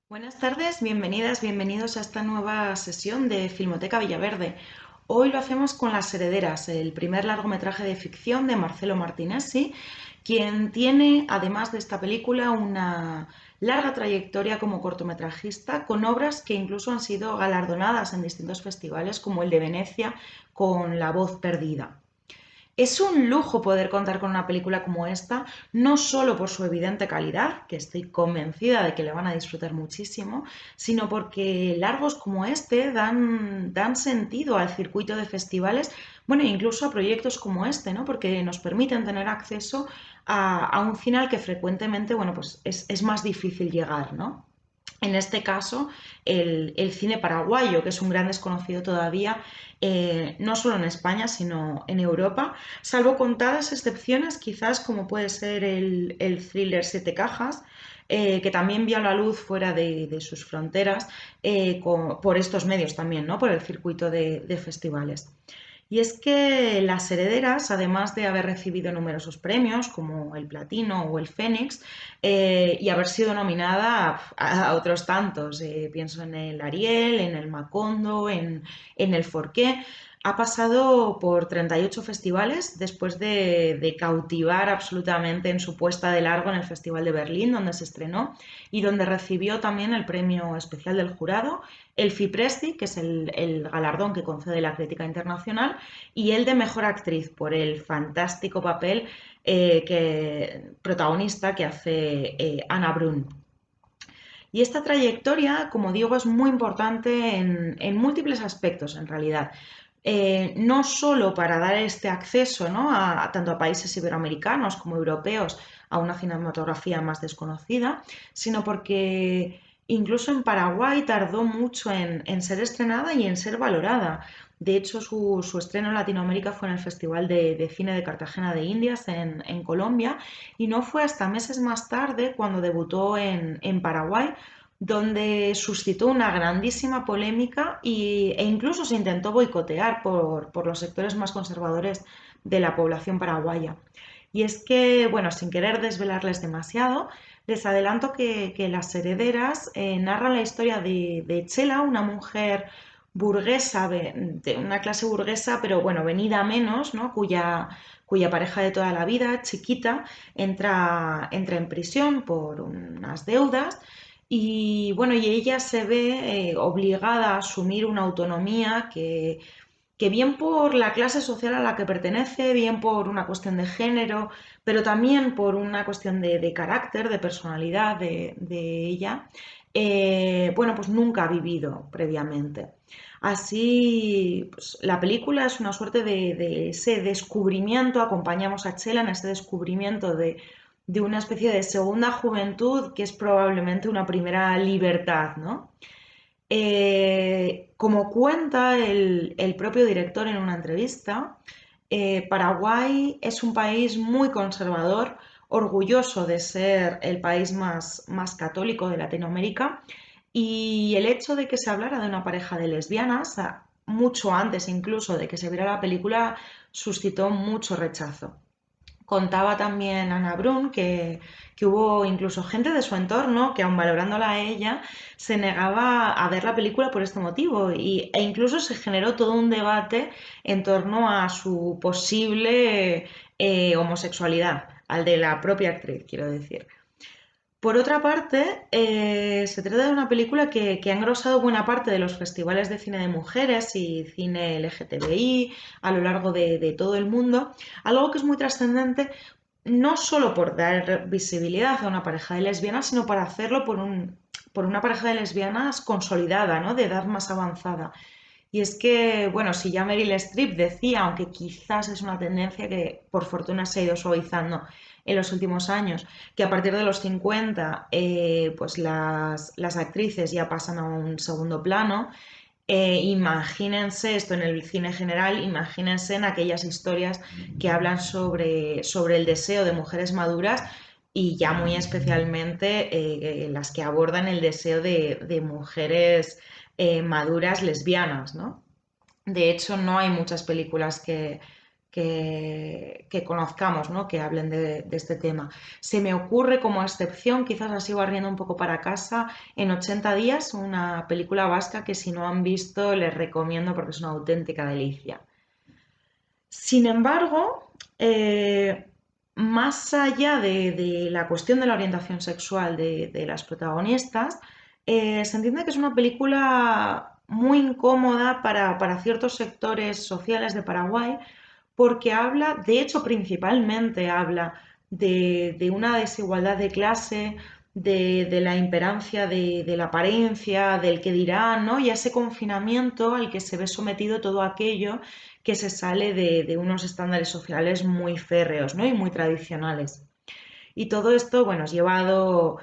Buenas tardes, bienvenidas, bienvenidos a esta nueva sesión de Filmoteca Villaverde. Hoy lo hacemos con Las Herederas, el primer largometraje de ficción de Marcelo Martinezzi, quien tiene, además de esta película, una larga trayectoria como cortometrajista con obras que incluso han sido galardonadas en distintos festivales, como el de Venecia con La voz perdida. Es un lujo poder contar con una película como esta, no solo por su evidente calidad, que estoy convencida de que le van a disfrutar muchísimo, sino porque largos como este dan sentido al circuito de festivales, bueno, e incluso a proyectos como este, ¿no? Porque nos permiten tener acceso a un cine al que frecuentemente, bueno, pues es más difícil llegar, ¿no? En este caso, el cine paraguayo, que es un gran desconocido todavía, no solo en España, sino en Europa, salvo contadas excepciones, quizás como puede ser el thriller Siete Cajas, que también vio la luz fuera de sus fronteras, por estos medios también, ¿no? Por el circuito de festivales. Y es que Las Herederas, además de haber recibido numerosos premios como el Platino o el Fénix, y haber sido nominada a otros tantos, pienso en el Ariel, en el Macondo, en el Forqué, ha pasado por 38 festivales después de cautivar absolutamente en su puesta de largo en el Festival de Berlín, donde se estrenó y donde recibió también el premio especial del jurado, el FIPRESCI, que es el galardón que concede la crítica internacional, y el de Mejor Actriz por el fantástico papel protagonista que hace Anna Brun. Y esta trayectoria, como digo, es muy importante en múltiples aspectos, en realidad. No solo para dar este acceso, ¿no? Tanto a países iberoamericanos como europeos a una cinematografía más desconocida, sino porque incluso en Paraguay tardó mucho en ser estrenada y en ser valorada. De hecho, su estreno en Latinoamérica fue en el Festival de Cine de Cartagena de Indias, en Colombia, y no fue hasta meses más tarde cuando debutó en Paraguay, donde suscitó una grandísima polémica e incluso se intentó boicotear por los sectores más conservadores de la población paraguaya. Y es que, bueno, sin querer desvelarles demasiado, les adelanto que Las Herederas narran la historia de Chela, una mujer burguesa, de una clase burguesa, pero bueno, venida a menos, ¿no? Cuya pareja de toda la vida, chiquita, entra en prisión por unas deudas y bueno, y ella se ve obligada a asumir una autonomía que bien por la clase social a la que pertenece, bien por una cuestión de género, pero también por una cuestión de carácter, de personalidad de ella, bueno, pues nunca ha vivido previamente. Así, pues, la película es una suerte de ese descubrimiento, acompañamos a Chela en ese descubrimiento de una especie de segunda juventud que es probablemente una primera libertad, ¿no? Como cuenta el propio director en una entrevista, Paraguay es un país muy conservador, orgulloso de ser el país más católico de Latinoamérica, y el hecho de que se hablara de una pareja de lesbianas, mucho antes incluso de que se viera la película, suscitó mucho rechazo. Contaba también Ana Brun que hubo incluso gente de su entorno que, aun valorándola a ella, se negaba a ver la película por este motivo e incluso se generó todo un debate en torno a su posible homosexualidad, al de la propia actriz, quiero decir. Por otra parte, se trata de una película que ha engrosado buena parte de los festivales de cine de mujeres y cine LGTBI a lo largo de todo el mundo, algo que es muy trascendente no solo por dar visibilidad a una pareja de lesbianas, sino para hacerlo por una pareja de lesbianas consolidada, ¿no? De edad más avanzada. Y es que, bueno, si ya Meryl Streep decía, aunque quizás es una tendencia que por fortuna se ha ido suavizando en los últimos años, que a partir de los 50 pues las actrices ya pasan a un segundo plano, imagínense esto en el cine general, imagínense en aquellas historias que hablan sobre el deseo de mujeres maduras y ya muy especialmente las que abordan el deseo de mujeres maduras lesbianas, ¿no? De hecho, no hay muchas películas que conozcamos, ¿no? Que hablen de este tema. Se me ocurre como excepción, quizás así barriendo un poco para casa, En 80 días, una película vasca que si no han visto les recomiendo porque es una auténtica delicia. Sin embargo, más allá de la cuestión de la orientación sexual de las protagonistas, se entiende que es una película muy incómoda para ciertos sectores sociales de Paraguay porque habla, de hecho principalmente habla de una desigualdad de clase, de la imperancia de la apariencia, del que dirán, ¿no? Y a ese confinamiento al que se ve sometido todo aquello que se sale de unos estándares sociales muy férreos, ¿no? Y muy tradicionales. Y todo esto, bueno, es llevado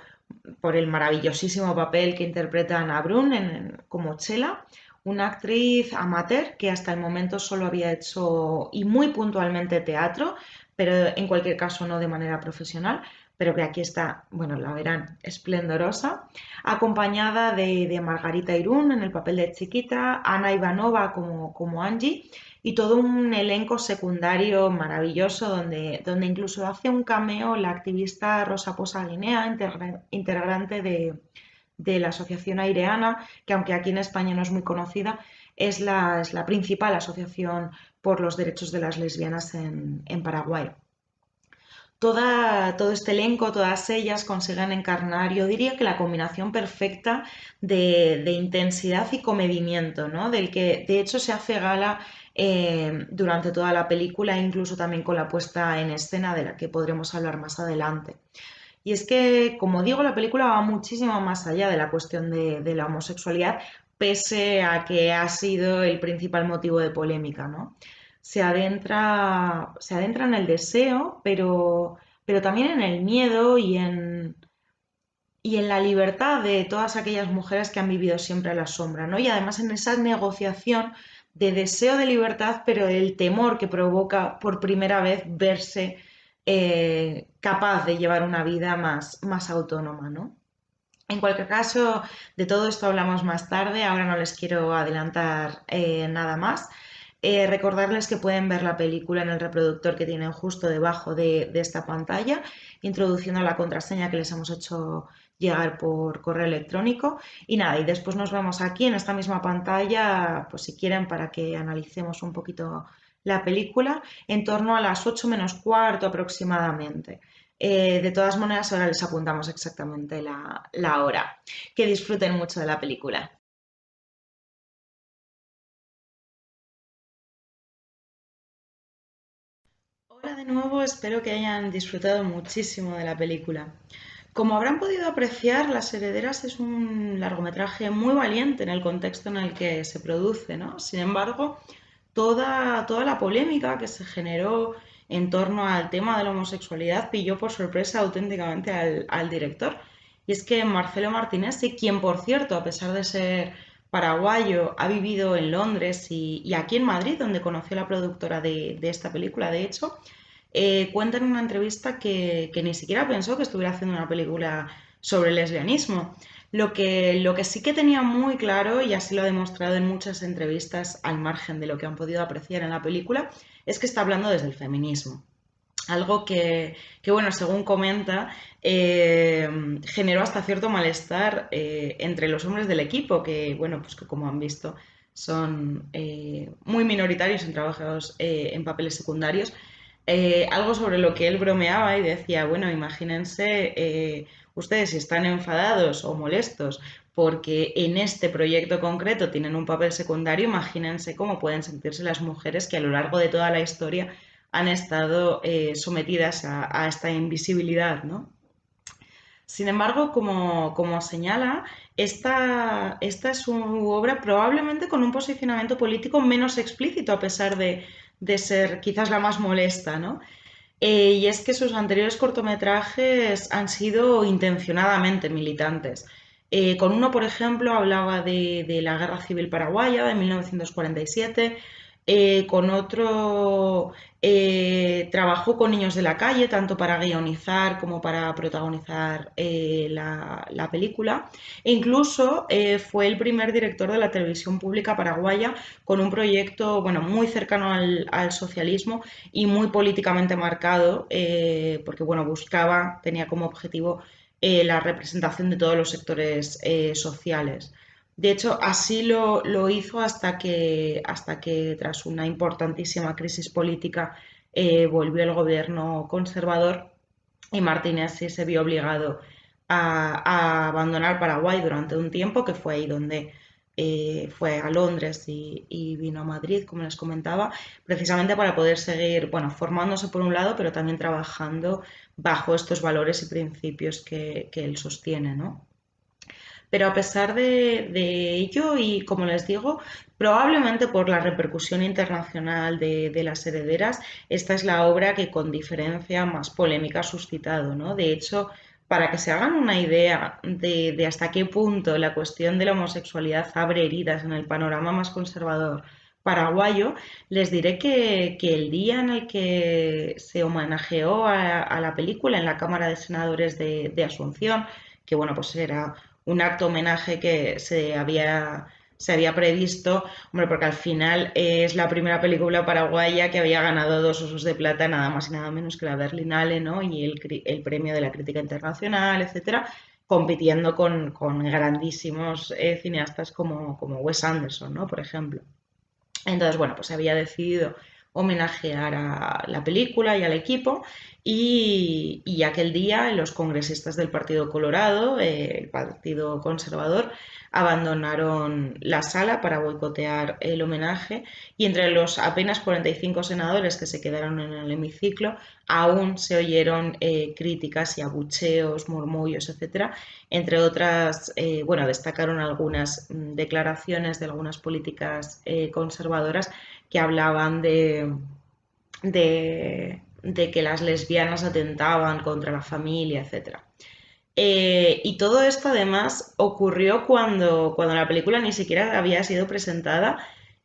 por el maravillosísimo papel que interpreta Ana Brun como Chela, una actriz amateur que hasta el momento solo había hecho y muy puntualmente teatro, pero en cualquier caso no de manera profesional, pero que aquí está, bueno, la verán, esplendorosa, acompañada de Margarita Irún en el papel de Chiquita, Ana Ivanova como Angie y todo un elenco secundario maravilloso donde incluso hace un cameo la activista Rosa Posa Guinea, integrante de la Asociación Aireana, que aunque aquí en España no es muy conocida, es la principal asociación por los derechos de las lesbianas en Paraguay. Todo este elenco, todas ellas consiguen encarnar, yo diría que la combinación perfecta de intensidad y comedimiento, ¿no? Del que de hecho se hace gala durante toda la película, incluso también con la puesta en escena de la que podremos hablar más adelante. Y es que, como digo, la película va muchísimo más allá de la cuestión de la homosexualidad, pese a que ha sido el principal motivo de polémica, ¿no? Se adentra en el deseo, pero también en el miedo y en la libertad de todas aquellas mujeres que han vivido siempre a la sombra, ¿no? Y además en esa negociación de deseo de libertad, pero el temor que provoca por primera vez verse capaz de llevar una vida más autónoma, ¿no? En cualquier caso, de todo esto hablamos más tarde, ahora no les quiero adelantar nada más. Recordarles que pueden ver la película en el reproductor que tienen justo debajo de esta pantalla, introduciendo la contraseña que les hemos hecho llegar por correo electrónico. Y nada, y después nos vemos aquí en esta misma pantalla, pues si quieren, para que analicemos un poquito la película, en torno a las 8 menos cuarto aproximadamente. De todas maneras, ahora les apuntamos exactamente la hora. Que disfruten mucho de la película. Hola de nuevo, espero que hayan disfrutado muchísimo de la película. Como habrán podido apreciar, Las Herederas es un largometraje muy valiente en el contexto en el que se produce, ¿no? Sin embargo, toda la polémica que se generó en torno al tema de la homosexualidad pilló por sorpresa auténticamente al director. Y es que Marcelo Martinezzi, quien por cierto, a pesar de ser paraguayo, ha vivido en Londres y aquí en Madrid, donde conoció a la productora de esta película, de hecho, cuenta en una entrevista que ni siquiera pensó que estuviera haciendo una película sobre lesbianismo. Lo que sí que tenía muy claro, y así lo ha demostrado en muchas entrevistas al margen de lo que han podido apreciar en la película, es que está hablando desde el feminismo. Algo que bueno, según comenta, generó hasta cierto malestar entre los hombres del equipo, que, bueno, pues que como han visto son muy minoritarios en trabajos en papeles secundarios. Algo sobre lo que él bromeaba y decía, bueno, imagínense ustedes si están enfadados o molestos porque en este proyecto concreto tienen un papel secundario, imagínense cómo pueden sentirse las mujeres que a lo largo de toda la historia han estado sometidas a esta invisibilidad, ¿no? Sin embargo, como señala, esta es su obra probablemente con un posicionamiento político menos explícito, a pesar de ser quizás la más molesta, ¿no? Y es que sus anteriores cortometrajes han sido intencionadamente militantes. Con uno, por ejemplo, hablaba de la Guerra Civil Paraguaya de 1947, con otro trabajó con niños de la calle, tanto para guionizar como para protagonizar la película. E incluso fue el primer director de la televisión pública paraguaya con un proyecto bueno, muy cercano al socialismo y muy políticamente marcado, porque bueno, tenía como objetivo la representación de todos los sectores sociales. De hecho, así lo hizo hasta que tras una importantísima crisis política volvió el gobierno conservador y Martínez sí se vio obligado a abandonar Paraguay durante un tiempo, que fue ahí donde fue a Londres y vino a Madrid, como les comentaba, precisamente para poder seguir, bueno, formándose por un lado, pero también trabajando bajo estos valores y principios que él sostiene, ¿no? Pero a pesar de ello, y como les digo, probablemente por la repercusión internacional de las herederas, esta es la obra que con diferencia más polémica ha suscitado, ¿no? De hecho, para que se hagan una idea de hasta qué punto la cuestión de la homosexualidad abre heridas en el panorama más conservador paraguayo, les diré que el día en el que se homenajeó a la película en la Cámara de Senadores de Asunción, que bueno, pues era un acto homenaje que se había previsto, hombre, porque al final es la primera película paraguaya que había ganado 2 Osos de Plata, nada más y nada menos que la Berlinale, ¿no? Y el premio de la crítica internacional, etcétera, compitiendo con grandísimos cineastas como Wes Anderson, ¿no? Por ejemplo. Entonces, bueno, pues había decidido homenajear a la película y al equipo y aquel día los congresistas del Partido Colorado, el Partido Conservador, abandonaron la sala para boicotear el homenaje y entre los apenas 45 senadores que se quedaron en el hemiciclo aún se oyeron críticas y abucheos, murmullos, etcétera. Entre otras, bueno, destacaron algunas declaraciones de algunas políticas conservadoras que hablaban de que las lesbianas atentaban contra la familia, etcétera. Y todo esto además ocurrió cuando la película ni siquiera había sido presentada,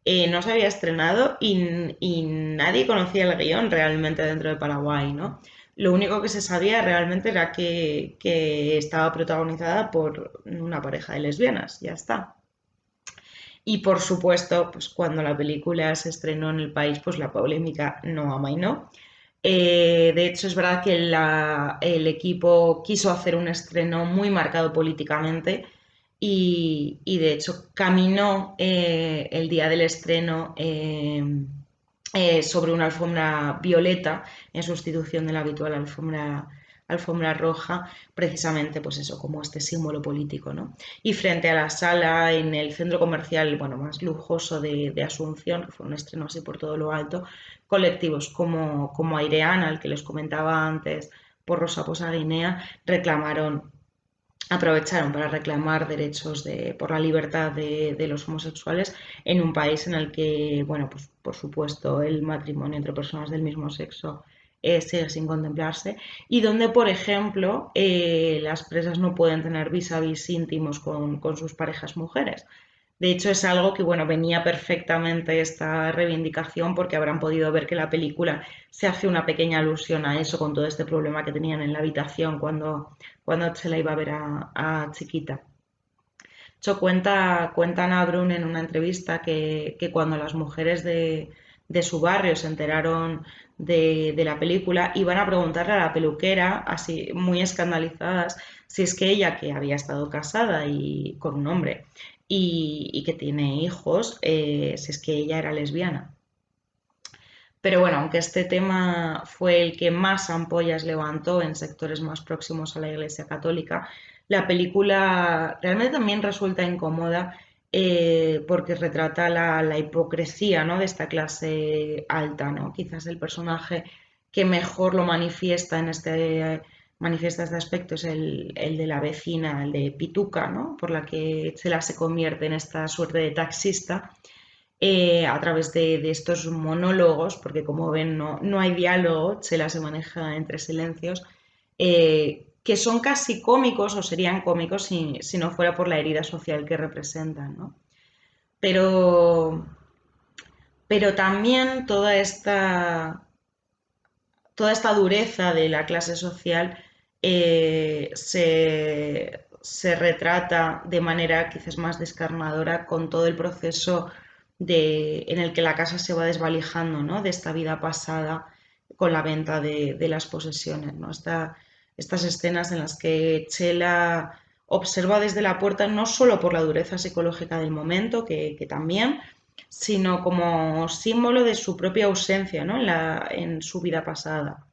no se había estrenado y nadie conocía el guión realmente dentro de Paraguay, ¿no? Lo único que se sabía realmente era que estaba protagonizada por una pareja de lesbianas, ya está. Y por supuesto, pues cuando la película se estrenó en el país, pues la polémica no amainó. De hecho, es verdad que el equipo quiso hacer un estreno muy marcado políticamente y de hecho caminó el día del estreno sobre una alfombra violeta en sustitución de la habitual alfombra roja, precisamente pues eso, como este símbolo político, ¿no? Y frente a la sala, en el centro comercial, bueno, más lujoso de Asunción, que fue un estreno así por todo lo alto, colectivos como Aireana, el que les comentaba antes, por Rosa Posa Guinea, aprovecharon para reclamar derechos por la libertad de los homosexuales en un país en el que, bueno, pues por supuesto el matrimonio entre personas del mismo sexo sigue sin contemplarse y donde, por ejemplo, las presas no pueden tener vis a vis íntimos con sus parejas mujeres. De hecho, es algo que, bueno, venía perfectamente esta reivindicación porque habrán podido ver que la película se hace una pequeña alusión a eso con todo este problema que tenían en la habitación cuando se la iba a ver a Chiquita. De hecho, cuenta Ana Brun en una entrevista que cuando las mujeres de su barrio se enteraron de la película, iban a preguntarle a la peluquera, así muy escandalizadas, si es que ella, que había estado casada y con un hombre y que tiene hijos, si es que ella era lesbiana. Pero bueno, aunque este tema fue el que más ampollas levantó en sectores más próximos a la Iglesia Católica, la película realmente también resulta incómoda porque retrata la hipocresía, ¿no? De esta clase alta, ¿no? Quizás el personaje que mejor lo manifiesta este aspecto es el de la vecina, el de Pituca, ¿no? Por la que Chela se convierte en esta suerte de taxista a través de estos monólogos, porque como ven no hay diálogo, Chela se maneja entre silencios, que son casi cómicos o serían cómicos si no fuera por la herida social que representan, ¿no? Pero, pero también toda esta dureza de la clase social se retrata de manera quizás más descarnadora con todo el proceso en el que la casa se va desvalijando, ¿no? De esta vida pasada con la venta de las posesiones, ¿no? Estas escenas en las que Chela observa desde la puerta no solo por la dureza psicológica del momento, que también, sino como símbolo de su propia ausencia, ¿no? En su vida pasada.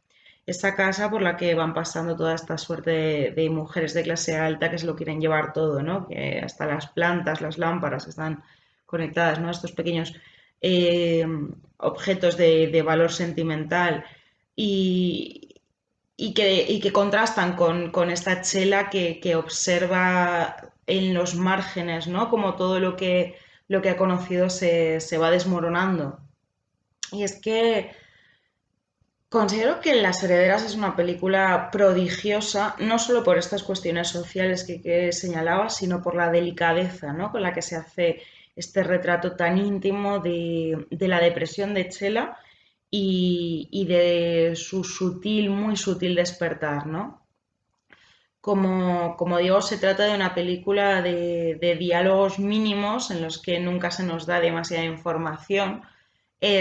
Esta casa por la que van pasando toda esta suerte de mujeres de clase alta que se lo quieren llevar todo, ¿no? Que hasta las plantas, las lámparas están conectadas, ¿no? Estos pequeños eh, objetos de valor sentimental y, y que contrastan con esta Chela que observa en los márgenes, ¿no? Como todo lo que ha conocido se va desmoronando. Y es que considero que Las Herederas es una película prodigiosa, no solo por estas cuestiones sociales que señalaba, sino por la delicadeza, ¿no? Con la que se hace este retrato tan íntimo de la depresión de Chela y de su sutil, muy sutil despertar, ¿no? Como digo, se trata de una película de diálogos mínimos en los que nunca se nos da demasiada información,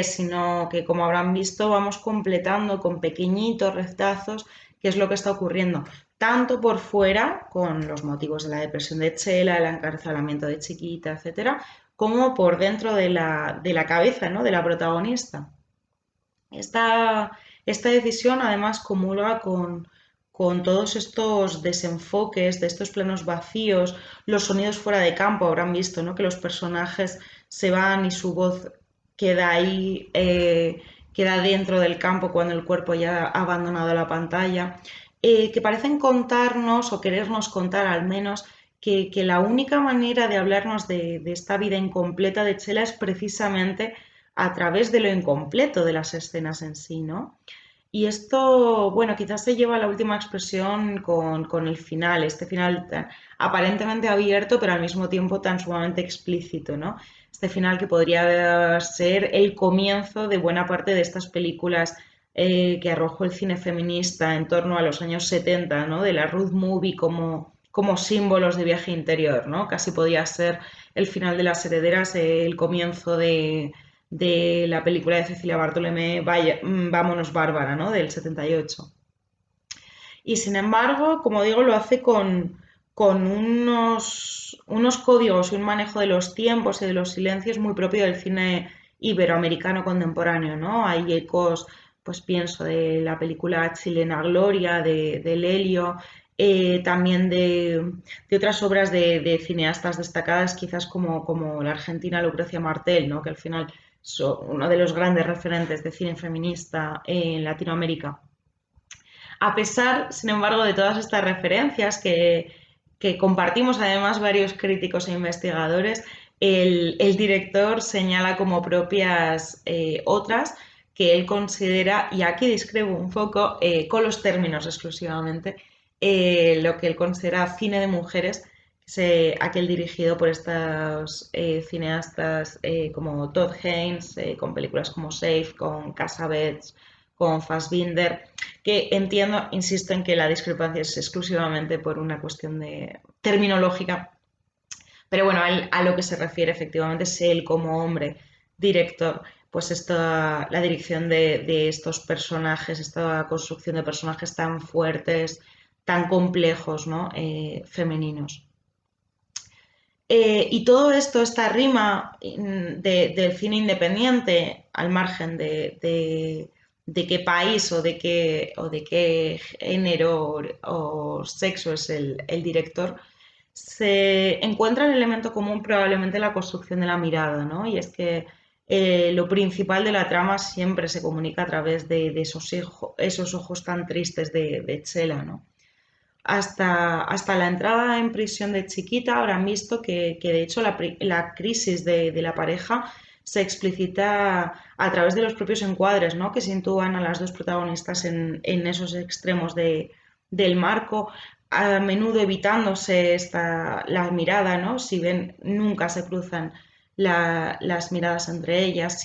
sino que, como habrán visto, vamos completando con pequeñitos retazos qué es lo que está ocurriendo, tanto por fuera, con los motivos de la depresión de Chela, el encarcelamiento de Chiquita, etcétera, como por dentro de la cabeza, ¿no? De la protagonista. Esta decisión además comulga con todos estos desenfoques de estos planos vacíos, los sonidos fuera de campo, habrán visto, ¿no? Que los personajes se van y su voz queda ahí, queda dentro del campo cuando el cuerpo ya ha abandonado la pantalla, que parecen contarnos o querernos contar al menos que la única manera de hablarnos de esta vida incompleta de Chela es precisamente a través de lo incompleto de las escenas en sí, ¿no? Y esto, bueno, quizás se lleva a la última expresión con el final, este final aparentemente abierto, pero al mismo tiempo tan sumamente explícito, ¿no? Este final que podría ser el comienzo de buena parte de estas películas que arrojó el cine feminista en torno a los años 70, ¿no? De la road movie como símbolos de viaje interior, ¿no? Casi podría ser el final de Las Herederas, el comienzo de la película de Cecilia Bartolomé, Vámonos Bárbara, ¿no? Del 78. Y sin embargo, como digo, lo hace con unos códigos y un manejo de los tiempos y de los silencios muy propio del cine iberoamericano contemporáneo, ¿no? Hay ecos, pues pienso, de la película chilena Gloria, de Lelio, también de otras obras de cineastas destacadas, quizás como la argentina Lucrecia Martel, ¿no? Que al final son uno de los grandes referentes de cine feminista en Latinoamérica. A pesar, sin embargo, de todas estas referencias que compartimos además varios críticos e investigadores, el director señala como propias otras que él considera, y aquí discrepo un poco con los términos exclusivamente, lo que él considera cine de mujeres, aquel dirigido por estos cineastas como Todd Haynes, con películas como Safe, con Cassavetes, con Fassbinder, que entiendo, insisto en que la discrepancia es exclusivamente por una cuestión de terminológica, pero bueno, a lo que se refiere efectivamente es él como hombre, director, pues la dirección de estos personajes, esta construcción de personajes tan fuertes, tan complejos, ¿no? Femeninos. Y todo esto, esta rima del cine independiente, al margen de qué país o de qué género o sexo es el director, se encuentra el elemento común probablemente en la construcción de la mirada, ¿no? Y es que lo principal de la trama siempre se comunica a través de esos ojos tan tristes de Chela, ¿no? Hasta la entrada en prisión de Chiquita habrán visto que de hecho la crisis de la pareja se explicita a través de los propios encuadres, ¿no? Que sitúan a las dos protagonistas en esos extremos del marco, a menudo evitándose la mirada, ¿no? Si ven, nunca se cruzan las miradas entre ellas,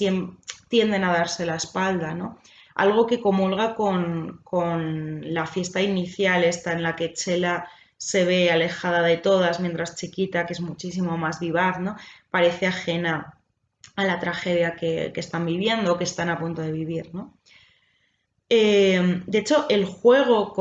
tienden a darse la espalda, ¿no? Algo que comulga con la fiesta inicial, esta en la que Chela se ve alejada de todas, mientras Chiquita, que es muchísimo más vivaz, ¿no? Parece ajena a la tragedia que están viviendo, que están a punto de vivir, ¿no? De hecho, el juego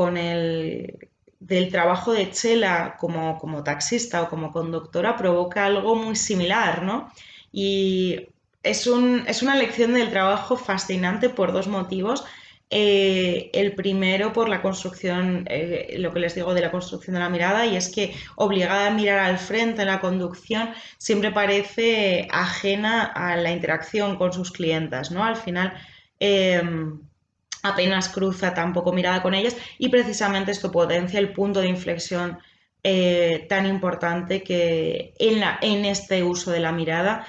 del trabajo de Chela como taxista o como conductora provoca algo muy similar, ¿no? Y es una lección del trabajo fascinante por dos motivos. El primero por la construcción, lo que les digo de la construcción de la mirada, y es que obligada a mirar al frente en la conducción siempre parece ajena a la interacción con sus clientas, ¿no? Al final, apenas cruza tampoco mirada con ellas y precisamente esto potencia el punto de inflexión tan importante que en este uso de la mirada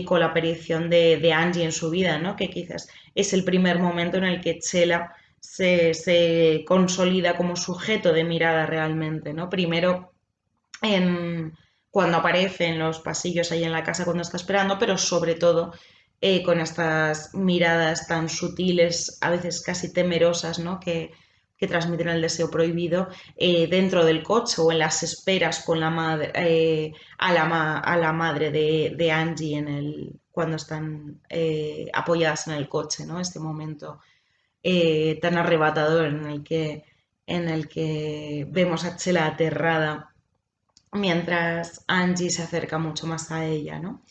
con la aparición de Angie en su vida, ¿no? Que quizás es el primer momento en el que Chela se consolida como sujeto de mirada realmente, ¿no? Primero en, cuando aparece en los pasillos ahí en la casa cuando está esperando, pero sobre todo con estas miradas tan sutiles, a veces casi temerosas, ¿no? Que transmiten el deseo prohibido dentro del coche o en las esperas con la madre, a la madre de Angie cuando están apoyadas en el coche, ¿no? Este momento tan arrebatador en el que vemos a Chela aterrada mientras Angie se acerca mucho más a ella, ¿no?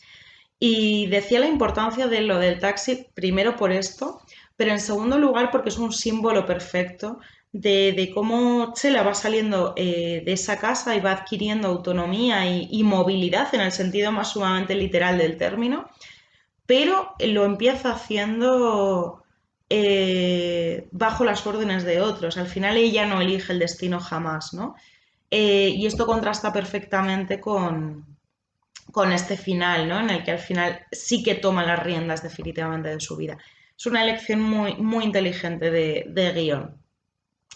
Y decía la importancia de lo del taxi, primero por esto, pero en segundo lugar porque es un símbolo perfecto de cómo Chela va saliendo de esa casa y va adquiriendo autonomía y movilidad en el sentido más sumamente literal del término, pero lo empieza haciendo bajo las órdenes de otros. Al final ella no elige el destino jamás, ¿no? Y esto contrasta perfectamente con este final, ¿no? En el que al final sí que toma las riendas definitivamente de su vida. Es una elección muy, muy inteligente de guión.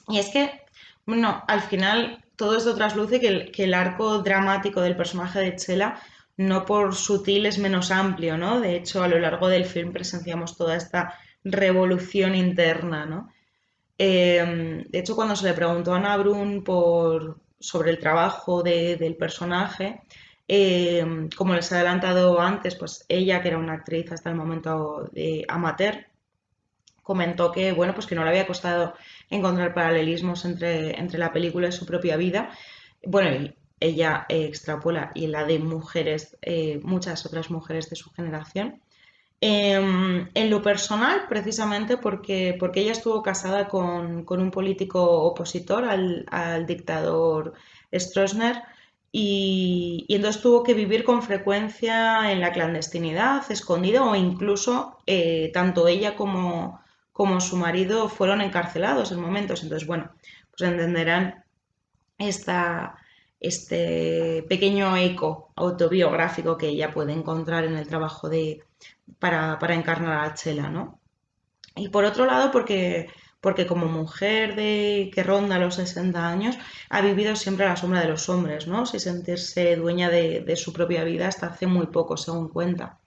Y es que, bueno, al final todo esto trasluce que el arco dramático del personaje de Chela, no por sutil, es menos amplio, ¿no? De hecho, a lo largo del film presenciamos toda esta revolución interna, ¿no? De hecho, cuando se le preguntó a Ana Brun sobre el trabajo del personaje, como les he adelantado antes, pues ella, que era una actriz hasta el momento amateur, comentó que, bueno, pues que no le había costado encontrar paralelismos entre la película y su propia vida. Bueno, y ella extrapola y la de mujeres, muchas otras mujeres de su generación. En lo personal, precisamente porque ella estuvo casada con un político opositor al dictador Stroessner y entonces tuvo que vivir con frecuencia en la clandestinidad, escondida o incluso tanto ella como su marido fueron encarcelados en momentos. Entonces, bueno, pues entenderán esta, este pequeño eco autobiográfico que ella puede encontrar en el trabajo para encarnar a Chela, ¿no? Y por otro lado, porque como mujer que ronda los 60 años, ha vivido siempre a la sombra de los hombres, ¿no? Sin sentirse dueña de su propia vida hasta hace muy poco, según cuenta.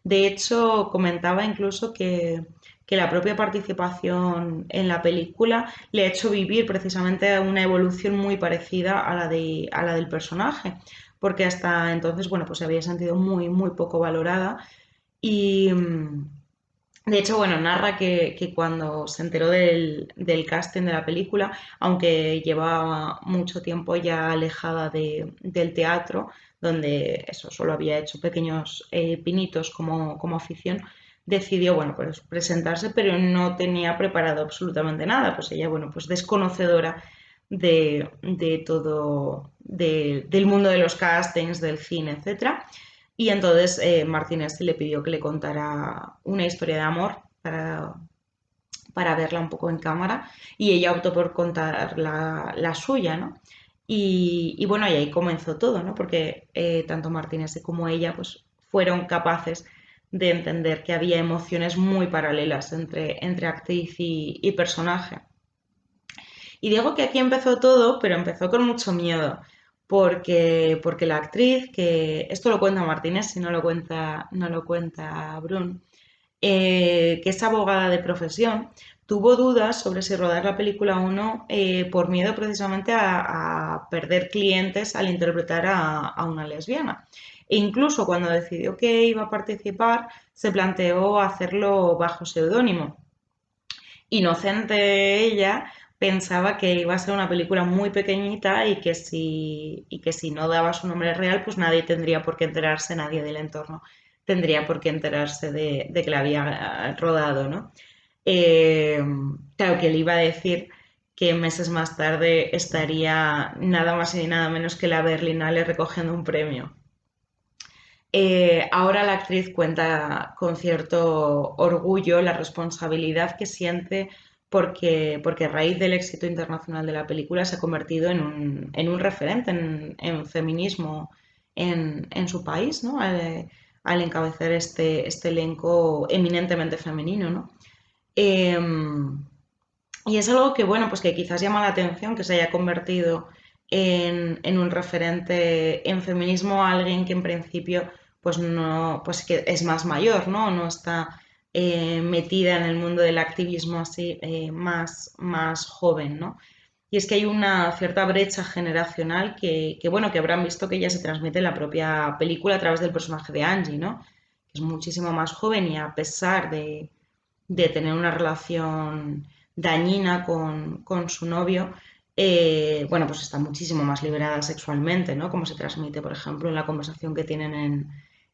De hecho, comentaba incluso que la propia participación en la película le ha hecho vivir precisamente una evolución muy parecida a la del personaje, porque hasta entonces, bueno, pues se había sentido muy, muy poco valorada y, de hecho, bueno, narra que cuando se enteró del casting de la película, aunque llevaba mucho tiempo ya alejada del teatro, donde eso solo había hecho pequeños pinitos como afición, decidió, bueno, pues presentarse, pero no tenía preparado absolutamente nada. Pues ella, bueno, pues desconocedora de todo, del mundo de los castings, del cine, etcétera. Y entonces Martínez le pidió que le contara una historia de amor para verla un poco en cámara y ella optó por contar la suya, ¿no? Y bueno, y ahí comenzó todo, ¿no? Porque tanto Martínez como ella pues fueron capaces de entender que había emociones muy paralelas entre actriz y personaje. Y digo que aquí empezó todo, pero empezó con mucho miedo, porque la actriz, que esto lo cuenta Martínez, si no lo cuenta Brun, que es abogada de profesión, tuvo dudas sobre si rodar la película o no por miedo precisamente a perder clientes al interpretar a una lesbiana. E incluso cuando decidió que iba a participar, se planteó hacerlo bajo seudónimo. Inocente ella, pensaba que iba a ser una película muy pequeñita y que si no daba su nombre real, pues nadie tendría por qué enterarse, nadie del entorno tendría por qué enterarse de que la había rodado, ¿no? Eh, claro que le iba a decir que meses más tarde estaría nada más y nada menos que la Berlinale recogiendo un premio. Ahora la actriz cuenta con cierto orgullo la responsabilidad que siente porque a raíz del éxito internacional de la película se ha convertido en un referente en feminismo en su país, ¿no? Al encabezar este elenco eminentemente femenino, ¿no? Eh, y es algo que, bueno, pues que quizás llama la atención que se haya convertido en un referente en feminismo a alguien que en principio pues no, pues que es más mayor, ¿no? No está metida en el mundo del activismo así más joven, ¿no? Y es que hay una cierta brecha generacional bueno, que habrán visto que ya se transmite en la propia película a través del personaje de Angie, ¿no? Que es muchísimo más joven y a pesar de tener una relación dañina con su novio, bueno, pues está muchísimo más liberada sexualmente, ¿no? Como se transmite, por ejemplo, en la conversación que tienen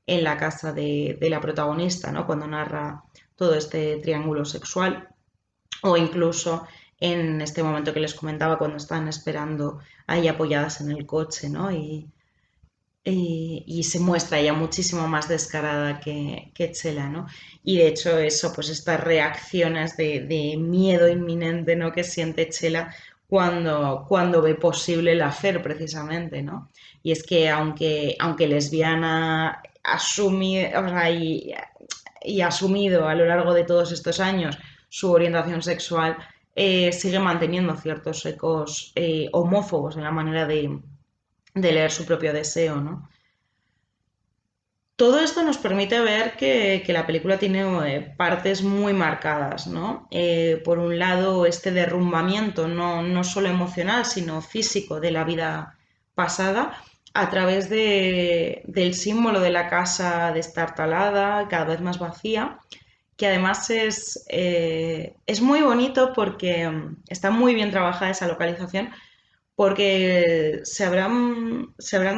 en la casa de la protagonista, ¿no? Cuando narra todo este triángulo sexual, o incluso en este momento que les comentaba cuando están esperando ahí apoyadas en el coche, ¿no? Y se muestra ya muchísimo más descarada que Chela, ¿no? Y de hecho eso, pues estas reacciones de miedo inminente, ¿no? Que siente Chela cuando ve posible el hacer precisamente, ¿no? Y es que aunque lesbiana o sea, y asumido a lo largo de todos estos años su orientación sexual, sigue manteniendo ciertos ecos homófobos en la manera de leer su propio deseo, ¿no? Todo esto nos permite ver que la película tiene partes muy marcadas, ¿no? Por un lado, este derrumbamiento, no solo emocional, sino físico de la vida pasada, a través del símbolo de la casa destartalada, cada vez más vacía, que además es muy bonito porque está muy bien trabajada esa localización, porque se habrán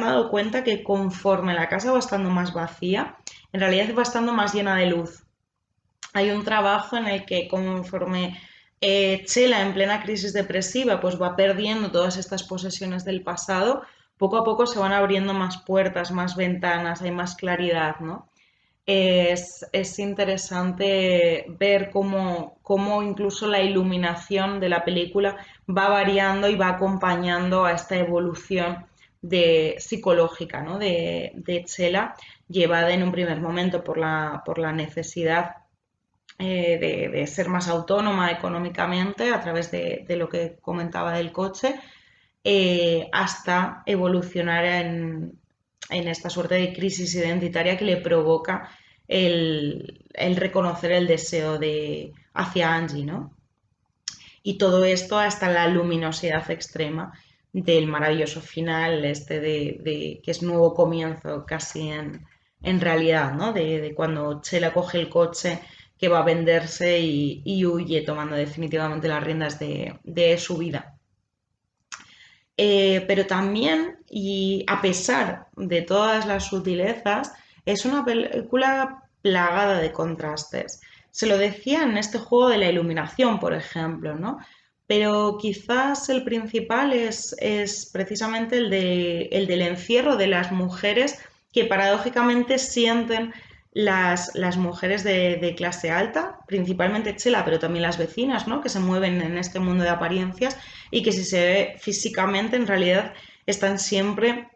dado cuenta que conforme la casa va estando más vacía, en realidad va estando más llena de luz. Hay un trabajo en el que conforme Chela en plena crisis depresiva pues va perdiendo todas estas posesiones del pasado, poco a poco se van abriendo más puertas, más ventanas, hay más claridad, ¿no? Es interesante ver cómo incluso la iluminación de la película va variando y va acompañando a esta evolución psicológica, ¿no? de Chela, llevada en un primer momento por la necesidad de ser más autónoma económicamente a través de lo que comentaba del coche, hasta evolucionar en esta suerte de crisis identitaria que le provoca el reconocer el deseo hacia Angie, ¿no? Y todo esto hasta la luminosidad extrema del maravilloso final, que es nuevo comienzo casi en realidad, ¿no? De cuando Chela coge el coche que va a venderse y huye tomando definitivamente las riendas de su vida. Pero también, y a pesar de todas las sutilezas, es una película plagada de contrastes. Se lo decía en este juego de la iluminación, por ejemplo, ¿no? Pero quizás el principal es precisamente el del encierro de las mujeres que paradójicamente sienten las mujeres de clase alta, principalmente Chela, pero también las vecinas, ¿no? Que se mueven en este mundo de apariencias y que si se ve físicamente en realidad están siempre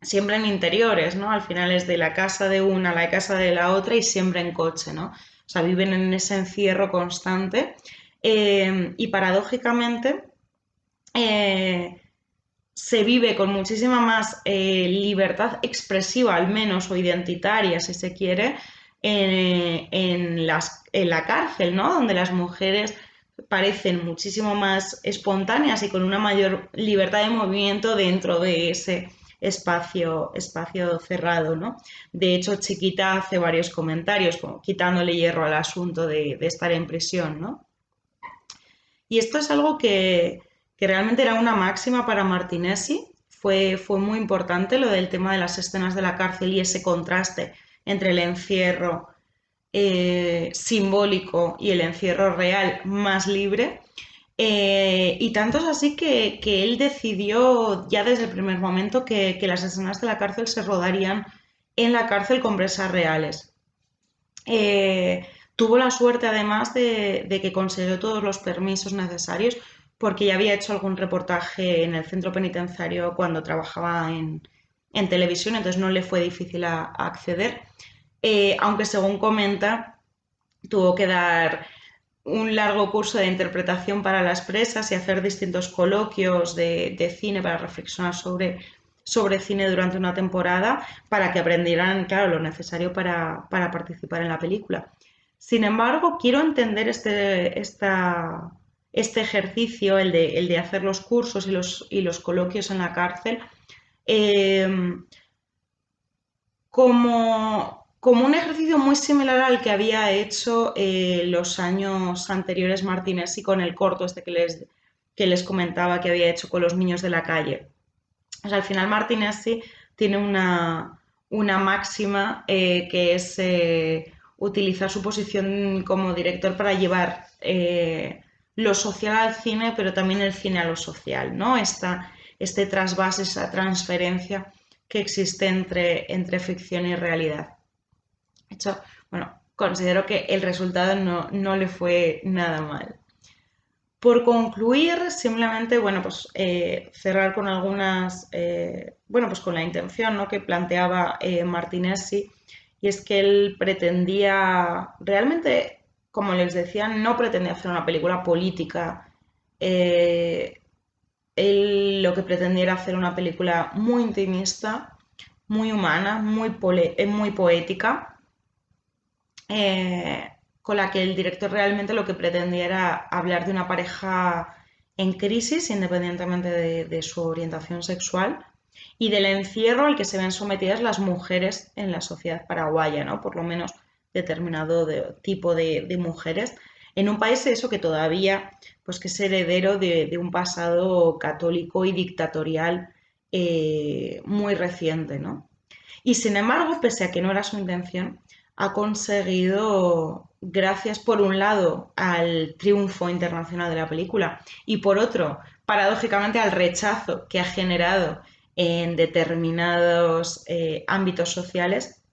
en interiores, ¿no? Al final es de la casa de una a la casa de la otra y siempre en coche, ¿no? O sea, viven en ese encierro constante y paradójicamente eh, se vive con muchísima más libertad expresiva, al menos, o identitaria, si se quiere, en la cárcel, ¿no? Donde las mujeres parecen muchísimo más espontáneas y con una mayor libertad de movimiento dentro de ese espacio cerrado, ¿no? De hecho, Chiquita hace varios comentarios, como quitándole hierro al asunto de estar en prisión, ¿no? Y esto es algo que realmente era una máxima para Martinesi. Fue muy importante lo del tema de las escenas de la cárcel y ese contraste entre el encierro simbólico y el encierro real más libre. Y tanto es así que él decidió ya desde el primer momento que las escenas de la cárcel se rodarían en la cárcel con presas reales. Tuvo la suerte además de que consiguió todos los permisos necesarios porque ya había hecho algún reportaje en el centro penitenciario cuando trabajaba en televisión, entonces no le fue difícil a acceder. Aunque según comenta, tuvo que dar un largo curso de interpretación para las presas y hacer distintos coloquios de cine para reflexionar sobre cine durante una temporada para que aprendieran, claro, lo necesario para participar en la película. Sin embargo, quiero entender este ejercicio, el de hacer los cursos y los coloquios en la cárcel, eh, como un ejercicio muy similar al que había hecho los años anteriores Martinesi con el corto este que les comentaba que había hecho con los niños de la calle. O sea, al final Martinesi tiene una máxima que es utilizar su posición como director para llevar lo social al cine, pero también el cine a lo social, ¿no? Este trasvase, esa transferencia que existe entre ficción y realidad. De hecho, bueno, considero que el resultado no le fue nada mal. Por concluir, simplemente, bueno, pues cerrar con algunas, bueno, pues con la intención, ¿no?, que planteaba Martinesi, y es que él pretendía, realmente, como les decía, no pretendía hacer una película política. Él lo que pretendía era hacer una película muy intimista, muy humana, muy poética, eh, con la que el director realmente lo que pretendía era hablar de una pareja en crisis, independientemente de su orientación sexual, y del encierro al que se ven sometidas las mujeres en la sociedad paraguaya, ¿no? Por lo menos determinado tipo de mujeres, en un país eso que todavía, pues que es heredero de un pasado católico y dictatorial muy reciente, ¿no? Y sin embargo, pese a que no era su intención, ha conseguido, gracias por un lado al triunfo internacional de la película y por otro, paradójicamente, al rechazo que ha generado en determinados ámbitos sociales,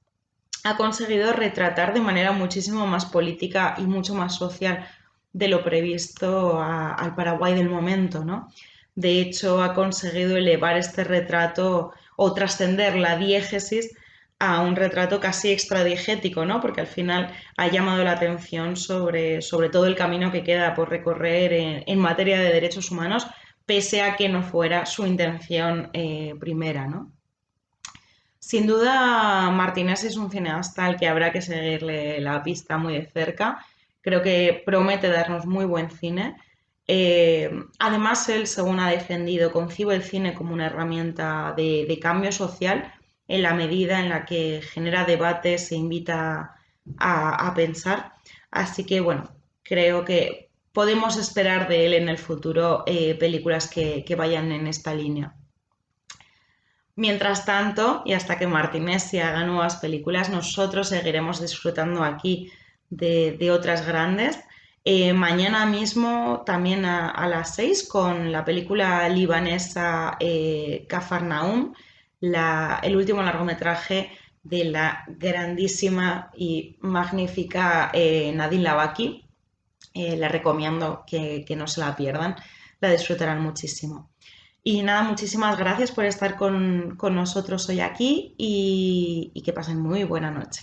ha conseguido retratar de manera muchísimo más política y mucho más social de lo previsto al Paraguay del momento, ¿no? De hecho, ha conseguido elevar este retrato o trascender la diégesis a un retrato casi extradiegético, ¿no? Porque al final ha llamado la atención sobre todo el camino que queda por recorrer en materia de derechos humanos, pese a que no fuera su intención primera, ¿no? Sin duda, Martínez es un cineasta al que habrá que seguirle la pista muy de cerca. Creo que promete darnos muy buen cine. Además, él, según ha defendido, concibe el cine como una herramienta de cambio social en la medida en la que genera debates e invita a pensar. Así que, bueno, creo que podemos esperar de él en el futuro películas que vayan en esta línea. Mientras tanto, y hasta que Martínez se haga nuevas películas, nosotros seguiremos disfrutando aquí de otras grandes. Mañana mismo, también a las 6, con la película libanesa Cafarnaum, el último largometraje de la grandísima y magnífica Nadine Lavaki. La recomiendo que no se la pierdan, la disfrutarán muchísimo. Y nada, muchísimas gracias por estar con nosotros hoy aquí y que pasen muy buena noche.